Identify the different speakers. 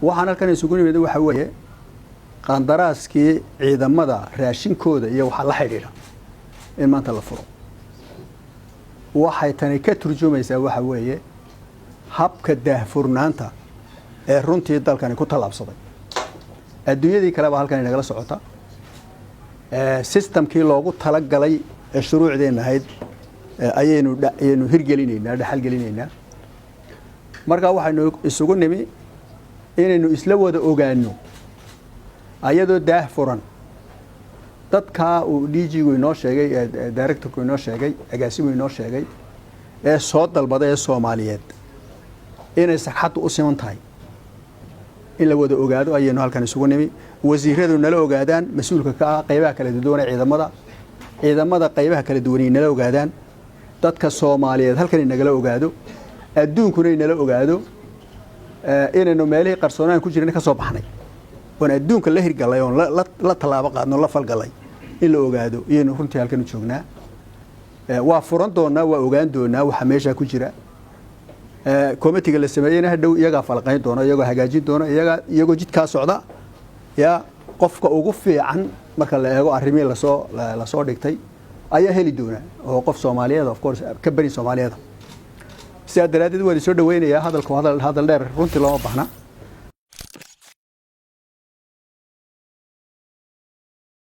Speaker 1: waxaan halkan isugu nimid waxa weeye qandaraaskii ciidamada raashinkooda iyo waxa la xiriira in maanta la furo waxay tani ka turjumaysaa waxa weeye habka daahfurnaanta ee runtii dalkani ku talaabsaday adduunyadii kale baa halkan inagala socota systemkii loogu talagalay ee shuruucdeena ahayd ayaynu hirgelinaynaa dhaxal gelinaynaa marka waxaynu isugu nimi inaynu isla wada ogaano ayadoo daah furan dadka uu DG-gu inoo sheegay director-ku inoo sheegay agaasimu inoo sheegay ee soo dalbada ee Soomaaliyeed inay saxad u siman tahay in la wada ogaado ayaynu halkan isugu nimi wasiiradu nala ogaadaan mas'uulka ka ah qaybaha kala duwan ee ciidamada qaybaha kala duwan nala ogaadaan dadka Soomaaliyeed halkan inagala ogaado adduunkuna inala ogaado inaynu meelihii qarsoonaan ku jirnay ka soo baxnay oo adduunka la hirgalay oo la talaabo qaadno la falgalay in la ogaado iyaynu runtii halkan u joognaa waa furan doonaa waa ogaan doonaa waxa meesha ku jira committee la sameeyay hadhow iyaga falqayn doona iyagoo hagaajin doona iyagoo jidka socda ya qofka ugu fiican marka la eego arrimii la soo dhigtay ayaa heli doona oo qof Soomaaliyeed of course ka bari Soomaaliyeed si aad daraadid wadi soo dhaweynaya hadalku hadal dheer runtii loo baxna